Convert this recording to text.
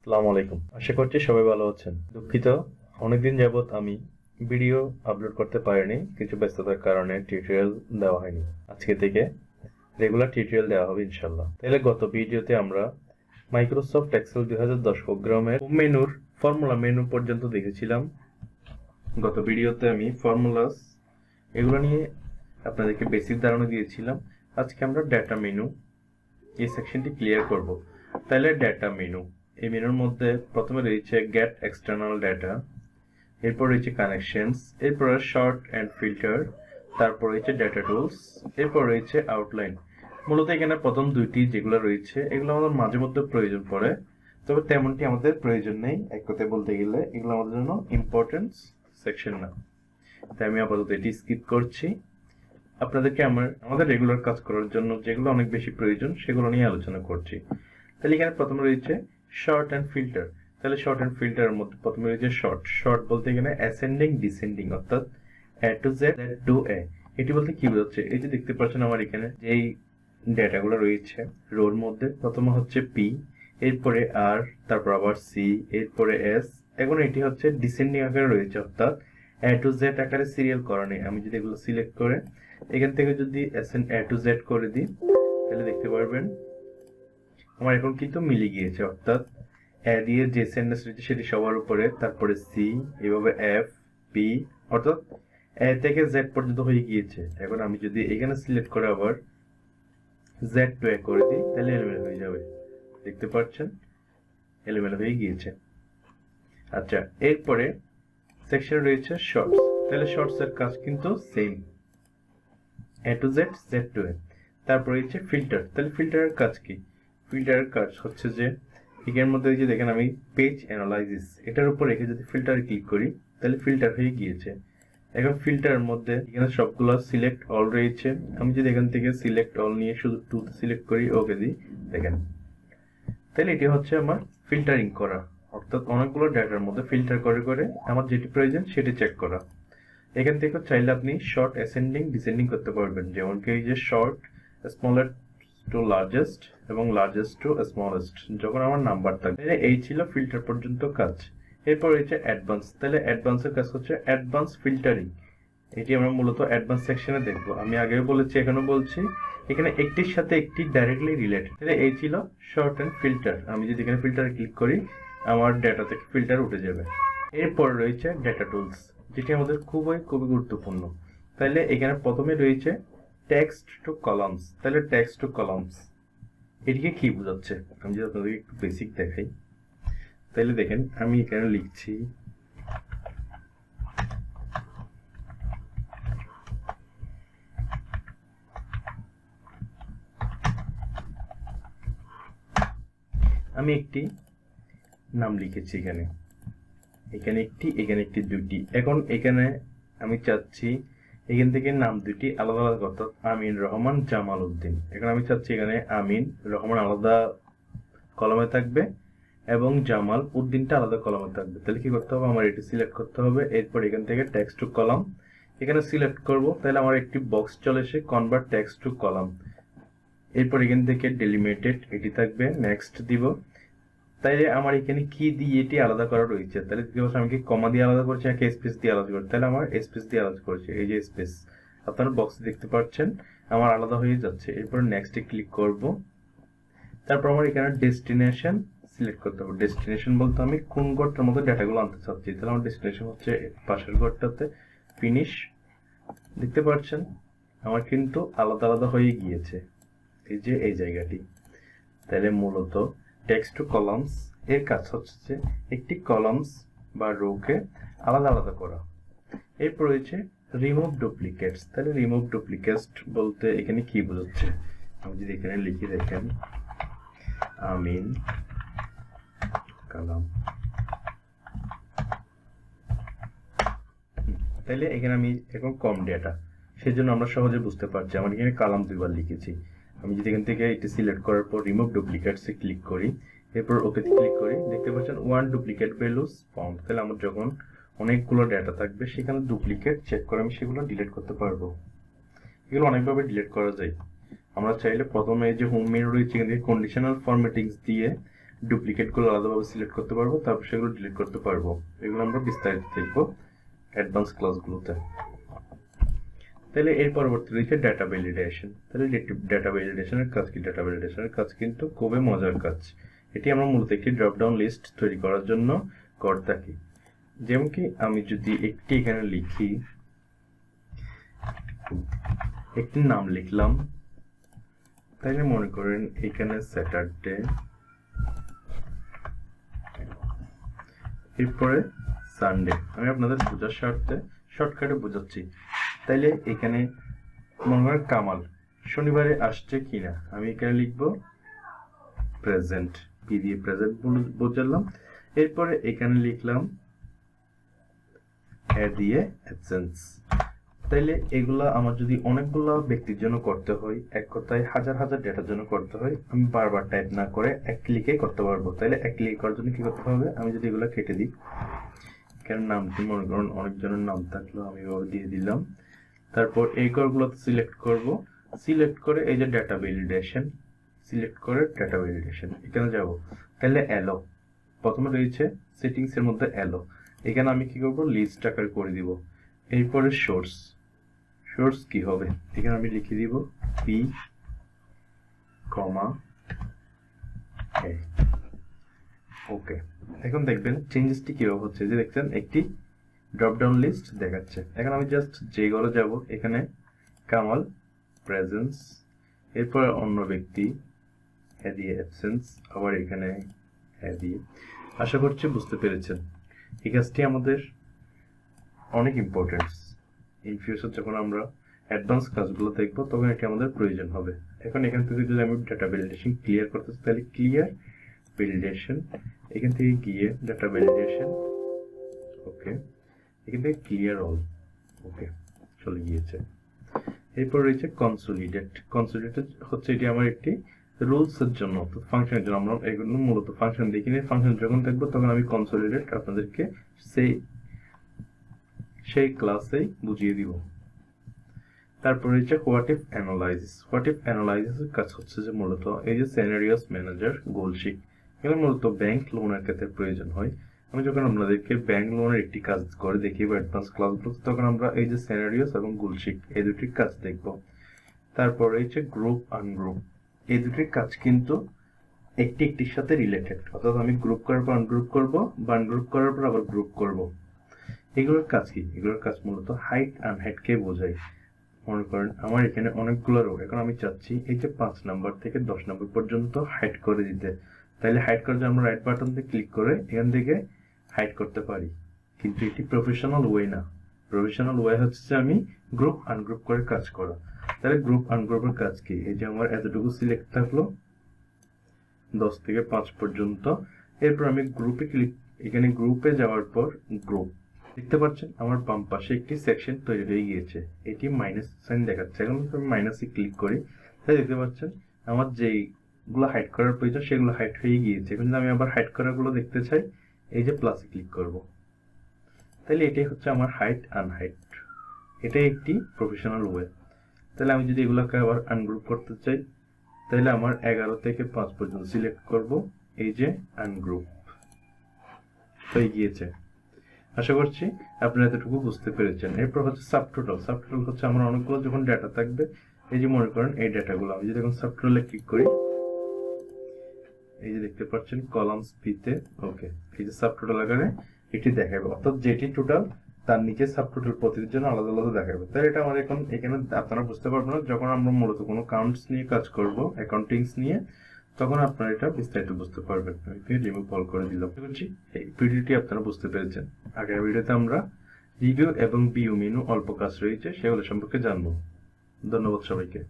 আসসালামু আলাইকুম। আশা করছি সবাই ভালো আছেন। দুঃখিত, অনেকদিন যাবৎ আমি ভিডিও আপলোড করতে পারিনি, কিছু ব্যস্ততার কারণে টিউটোরিয়াল দেওয়া হয়নি। আজকে থেকে রেগুলার টিউটোরিয়াল দেওয়া হবে ইনশাল্লাহ। তাহলে গত ভিডিওতে আমরা মাইক্রোসফট এক্সেল 2010 প্রোগ্রামের হোম মেনুর ফর্মুলা মেনু পর্যন্ত দেখেছিলাম। গত ভিডিওতে আমি ফর্মুলাস এগুলো নিয়ে আপনাদেরকে বেসিক ধারণা দিয়েছিলাম। আজকে আমরা ডাটা মেনু এই সেকশনটি ক্লিয়ার করব। তাহলে ডাটা মেনু, এই মেনুর মধ্যে প্রথমে রয়েছে গেট এক্সটার্নাল ডাটা, এরপর রয়েছে কানেকশনস, এরপর শর্ট অ্যান্ড ফিল্টার, তারপর রয়েছে ডাটা টুলস, এরপর রয়েছে আউটলাইন। মূলত এখানে প্রথম দুইটি যেগুলো রয়েছে এগুলো আমাদের মাঝে মধ্যে প্রয়োজন পড়ে, তবে তেমনটি আমাদের প্রয়োজন নেই। এক কথায় বলতে গেলে এগুলো আমাদের জন্য ইম্পর্টেন্ট সেকশন না, তাই আমি আপাতত এটি স্কিপ করছি। আপনাদেরকে আমাদের রেগুলার কাজ করার জন্য যেগুলো অনেক বেশি প্রয়োজন সেগুলো নিয়ে আলোচনা করছি। তাহলে এখানে প্রথমে রয়েছে শর্ট অ্যান্ড ফিল্টার। তাহলে শর্ট অ্যান্ড ফিল্টারের মধ্যে প্রথমে রয়েছে শর্ট বলতে এখানে অ্যাসেন্ডিং ডিসেন্ডিং, অর্থাৎ এ টু জেড টু এ। এটি বলতে কি বোঝাচ্ছে? এই যে দেখতে পাচ্ছেন আমার এখানে যেই ডেটাগুলো রয়েছে রোর মধ্যে, প্রথমে হচ্ছে পি, এরপরে আর, তারপর আবার সি, এরপরে এস। এখন এটি হচ্ছে ডিসেন্ডিং আকারে রয়েছে, অর্থাৎ এ টু জেড আকারে সিরিয়াল করা নেই। আমি যদি এগুলো সিলেক্ট করে এখান থেকে যদি এ টু জেড করে দিই তাহলে দেখতে পারবেন আমার এখন কিন্তু মিলে গিয়েছে, অর্থাৎ এ দিয়ে যে সেন্টেন্স রয়েছে সেটি সবার উপরে, তারপরে সি, এভাবে এফ, পি, অর্থাৎ এ থেকে জেড পর্যন্ত হয়ে গিয়েছে। এখন আমি যদি এখানে সিলেক্ট করে আবার জেড টু এ করে দিই তাহলে এলোমেলো হয়ে যাবে। দেখতে পাচ্ছেন এলোমেলো হয়ে গিয়েছে। আচ্ছা, এরপরে সেকশন রয়েছে শর্টস। তাহলে শর্টস এর কাজ কিন্তু same, A to Z, Z two এ। তারপর রয়েছে ফিল্টার। তাহলে ফিল্টারের কাজ কি? ফিল্টারের কাজ হচ্ছে যে এর মধ্যে যে দেখেন আমি পেজ অ্যানালাইসিস এটার উপর রেখে যদি ফিল্টারে ক্লিক করি তাহলে ফিল্টার হয়ে গিয়েছে। এখন ফিল্টারের মধ্যে এখানে সবগুলো সিলেক্ট অল রয়েছে। আমি যদি এখান থেকে সিলেক্ট অল নিয়ে শুধু টু সিলেক্ট করি, ওকে দিই, দেখেন তাহলে এটি হচ্ছে আমার ফিল্টারিং করা, অর্থাৎ অনেকগুলো ডাটার মধ্যে ফিল্টার করে করে আমার যেটি প্রয়োজন সেটি চেক করা। এখান থেকে চাইলে আপনি শর্ট অ্যাসেন্ডিং ডিসেন্ডিং করতে পারবেন, যেমন কি এই যে শর্ট স্মলেস্ট টু লার্জেস্ট এবং লার্জেস্ট টু স্মলেস্ট যখন আমার নাম্বার থাকবে। এই ছিল ফিল্টার পর্যন্ত কাজ। এরপর রয়েছে অ্যাডভান্স। তাহলে অ্যাডভান্সের কাজ হচ্ছে অ্যাডভান্স ফিল্টারিং। এটি আমরা মূলত অ্যাডভান্স সেকশনে দেখবো। আমি আগেও বলেছি, এখনো বলছি, এখানে একটির সাথে একটি ডাইরেক্টলি রিলেটেড। তাহলে এই ছিল শর্ট অ্যান্ড ফিল্টার। আমি যদি এখানে ফিল্টারে ক্লিক করি আমার ডেটা থেকে ফিল্টার উঠে যাবে। এরপর রয়েছে ডেটা টুলস, যেটি আমাদের খুবই গুরুত্বপূর্ণ। তাহলে এখানে প্রথমে রয়েছে টেক্সট টু কলামস। তাহলে টেক্সট টু কলামস এটিকে কি বোঝাচ্ছে আমি যদি আপনাদের একটু বেসিক দেখাই। তাহলে দেখেন আমি এখানে লিখছি আমি একটি নাম লিখেছি, এখানে একটি দুটি। এখন এখানে আমি চাচ্ছি এখান থেকে নাম দুটি আলাদা আলাদা, অর্থাৎ আমিন রহমান জামাল উদ্দিন। এখন আমি চাচ্ছি এখানে আমিন রহমান আলাদা কলমে থাকবে এবং জামাল উদ্দিনটা আলাদা কলমে থাকবে। তাহলে কি করতে হবে? আমার এটি সিলেক্ট করতে হবে। এরপর এখান থেকে টেক্সট টু কলাম এখানে সিলেক্ট করব। তাহলে আমার একটি বক্স চলে এসে কনভার্ট টেক্সট টু কলাম। এরপর এখান থেকে ডেলিমিটেড এটি থাকবে, নেক্সট দিব। তাইলে আমার এখানে কি দিয়ে এটি আলাদা করা রয়েছে। তাহলে আমি কি কমা দিয়ে আলাদা করছি নাকি স্পেস দিয়ে আলাদা করছি? তাহলে আমার স্পেস দিয়ে আলাদা করছি। এই যে স্পেস আপনারা বক্সে দেখতে পাচ্ছেন আমার আলাদা হয়ে যাচ্ছে। এরপর নেক্সটে ক্লিক করব। তারপর আমার এখানে ডেস্টিনেশন সিলেক্ট করতে হবে। ডেস্টিনেশন বলতে আমি কোন ঘরটার মধ্যে ডেটাগুলো আনতে চাচ্ছি। তাহলে আমার ডেস্টিনেশন হচ্ছে পাশের ঘরটাতে। ফিনিশ। দেখতে পাচ্ছেন আমার কিন্তু আলাদা আলাদা হয়ে গিয়েছে, এই যে এই জায়গাটি। তাহলে মূলত টেক্সট টু কলামস এর কাজ হচ্ছে যে একটি কলামস বা রোকে আলাদা আলাদা করা। এরপর রয়েছে রিমুভ ডুপ্লিকেটস। তাহলে রিমুভ ডুপ্লিকেটস বলতে এখানে কি বোঝাচ্ছে? আমি যদি এখানে লিখে দেখেন আমিন কালাম, তাহলে এখানে আমি এখন কম ডেটা, সেই জন্য আমরা সহজে বুঝতে পারছি আমার এখানে কালাম দুইবার লিখেছি। আমি যদি এখান থেকে এটি সিলেক্ট করার পর রিমুভ ডুপ্লিকেটসে ক্লিক করি, এরপর ওকেতে ক্লিক করি, দেখতে পাচ্ছেন ওয়ান ডুপ্লিকেট ভ্যালুস ফাউন্ড। তাহলে আমার যখন অনেকগুলো ডেটা থাকবে সেখানে ডুপ্লিকেট চেক করে আমি সেগুলো ডিলিট করতে পারবো। এগুলো অনেকভাবে ডিলিট করা যায়। আমরা চাইলে প্রথমে যে হোম মেনু রয়েছে এখান থেকে কন্ডিশনাল ফরম্যাটিংস দিয়ে ডুপ্লিকেটগুলো আলাদাভাবে সিলেক্ট করতে পারবো, তারপর সেগুলো ডিলিট করতে পারবো। এগুলো আমরা বিস্তারিত দেখবো অ্যাডভান্স ক্লাসগুলোতে। তাহলে এর পরবর্তী রয়েছে ডাটা ভ্যালিডেশন। তাহলে ডাটা ভ্যালিডেশনের কাজ কি? ডাটা ভ্যালিডেশনের কাজ কিন্তু খুবই মজার কাজ। এটি আমরা মূলত একটি ড্রপ ডাউন লিস্ট তৈরি করার জন্য করে থাকি। যেমন কি আমি যদি একটি এখানে লিখি, একটি নাম লিখলাম, তাইলে মনে করেন এখানে স্যাটারডে, এরপরে সানডে। আমি আপনাদের বোঝার স্বার্থে শর্টকাটে বোঝাচ্ছি। তাইলে এখানে মনে করেন কামাল শনিবারে আসছে কিনা, আমি এখানে লিখবো প্রেজেন্ট, পি দিয়ে প্রেজেন্ট বোঝালাম। এরপরে এখানে লিখলাম এ দিয়ে অ্যাবসেন্স। তাইলে এগুলা আমার যদি অনেকগুলো ব্যক্তির জন্য করতে হয়, এক কথায় হাজার হাজার ডেটার জন্য করতে হয়, আমি বারবার টাইপ না করে এক ক্লিকে করতে পারবো। তাইলে এক ক্লিক করার জন্য কি করতে হবে? আমি যদি এগুলো কেটে দিই, কেন নামটি মনে করেন অনেকজনের নাম থাকলো, আমি এভাবে দিয়ে দিলাম। তারপর এই করগুলো সিলেক্ট করব, সিলেক্ট করে এই যে ডাটা ভ্যালিডেশন, সিলেক্ট করে ডাটা ভ্যালিডেশন এখানে যাব। তাহলে এলো প্রথমে রয়েছে সেটিংস এর মধ্যে এলো, এখানে আমি কি করব? লিস্ট আকারে করে দিব। এরপরে সোর্স, সোর্স কি হবে? এখানে আমি লিখে দিব পি কমা এ। ওকে, এখন দেখবেন চেঞ্জেসটি কিভাবে হচ্ছে। যে দেখছেন একটি ড্রপ ডাউন লিস্ট দেখাচ্ছে। এখন আমি জাস্ট যে ঘরে যাব, এখানে কামাল প্রেজেন্স, এরপর অন্য ব্যক্তি এ দিয়ে অ্যাবসেন্স, আবার এখানে এ দিয়ে। আশা করছি বুঝতে পেরেছেন। এই কাজটি আমাদের অনেক ইম্পর্টেন্ট। ইন ফিউচার যখন আমরা অ্যাডভান্স কাজগুলো দেখবো তখন এটি আমাদের প্রয়োজন হবে। এখন এখান থেকে যদি আমি ডাটা ভ্যালিডেশন ক্লিয়ার করতে চাই, তাহলে ক্লিয়ার ভ্যালিডেশন, এখান থেকে গিয়ে ডাটা ভ্যালিডেশন, ওকে, এখান থেকে ক্লিয়ার অল, ওকে, চলে গিয়েছে। এরপর রয়েছে কনসোলিডেট। কনসোলিডেট হচ্ছে এটি আমার একটি রুলস এর জন্য, ফাংশনের জন্য। আমরা এগুলো মূলত ফাংশন দেখিনি, ফাংশন যখন দেখবো তখন আমি কনসোলিডেট আপনাদেরকে সেই ক্লাসেই বুঝিয়ে দিব। তারপর রয়েছে what if analysis. What if অ্যানালাইসিসের কাজ হচ্ছে যে মূলত এই যে সিনারিওস ম্যানেজার, গোল শিট, এগুলো মূলত ব্যাংক লোনের ক্ষেত্রে প্রয়োজন হয়। আমি যখন আপনাদেরকে ব্যাংক লোনের একটি কাজ করে দেখিয়ে অ্যাডভান্স ক্লাসগুলো, তখন আমরা এই যে সিনারিওস এবং গোল শিট এই দুটির কাজ দেখব। তারপর রয়েছে গ্রুপ আনগ্রুপ। এই দুটির কাজ কিন্তু একটির সাথে রিলেটেড, অর্থাৎ আমি গ্রুপ করার পর আনগ্রুপ করবো, বা আনগ্রুপ করার পর আবার গ্রুপ করব। এগুলোর কাজ কি? এগুলোর কাজ মূলত হাইট আনহাইট কে বোঝায়। মনে করেন আমার এখানে অনেকগুলো রো, এখন আমি চাচ্ছি এই যে 5 নাম্বার থেকে 10 নাম্বার পর্যন্ত হাইড করে দিতে। তাহলে হাইড করার জন্য আমরা রাইট বাটন দিয়ে ক্লিক করে এখান থেকে হাইড করতে পারি, কিন্তু এটি প্রফেশনাল ওয়ে না। প্রফেশনাল ওয়ে হচ্ছে যে আমি গ্রুপ আনগ্রুপ করে কাজ করা। তাহলে গ্রুপ আনগ্রুপের কাজ কি? এই যে আমার এতটুকু সিলেক্ট থাকলো 10 থেকে 5 পর্যন্ত, এরপর আমি গ্রুপে ক্লিক, এখানে গ্রুপে যাওয়ার পর গ্রুপ দেখতে পাচ্ছেন আমার বাম পাশে একটি সেকশন তৈরি হয়ে গিয়েছে, এটি মাইনাস সাইন দেখাচ্ছে। এখন আমি মাইনাসে ক্লিক করি, তাই দেখতে পাচ্ছেন আমার যেগুলো হাইড করার প্রয়োজন সেগুলো হাইড হয়ে গিয়েছে। এখন আমি আবার হাইড করাগুলো দেখতে চাই, এই যে প্লাসে ক্লিক করব। তাহলে এটাই হচ্ছে আমার হাইট আনহাইট, এটাই একটি প্রফেশনাল ওয়ে। তাহলে আমি যদি এগুলোকে আবার আনগ্রুপ করতে চাই, তাহলে আমার 11 থেকে 5 পর্যন্ত সিলেক্ট করব, এই যে আনগ্রুপ হয়ে গিয়েছে। আশা করছি আপনারা এতটুকু বুঝতে পেরেছেন। এরপর হচ্ছে সাবটোটাল। সাবটোটাল হচ্ছে আমার অনেকগুলো যখন ডাটা থাকবে, এই যে মনে করেন এই ডাটাগুলো আমি যদি এখন সাবটোটালে ক্লিক করি, এই যে দেখতে পাচ্ছেন কলামস পিতে, ওকে, এই যে সাবটোটাল আকারে এটি দেখাবে, অর্থাৎ যেটি টোটাল তার নিচে সাবটোটাল প্রতিটির জন্য আলাদা আলাদা দেখাবে। তাই এটা আমার এখন এখানে আপনারা বুঝতে পারবেন না, যখন আমরা মূলত কোনো কাউন্টস নিয়ে কাজ করব, অ্যাকাউন্টিংস নিয়ে, তখন আপনারা এটা বিস্তারিত বুঝতে পারবেন। আমি রিমুভ অল করে দিলাম। এই ভিডিওটি আপনারা বুঝতে পেরেছেন। আগের ভিডিওতে আমরা রিভিউ এবং ভিউ মেনু অল্প কাজ রয়েছে সেগুলো সম্পর্কে জানবো। ধন্যবাদ সবাইকে।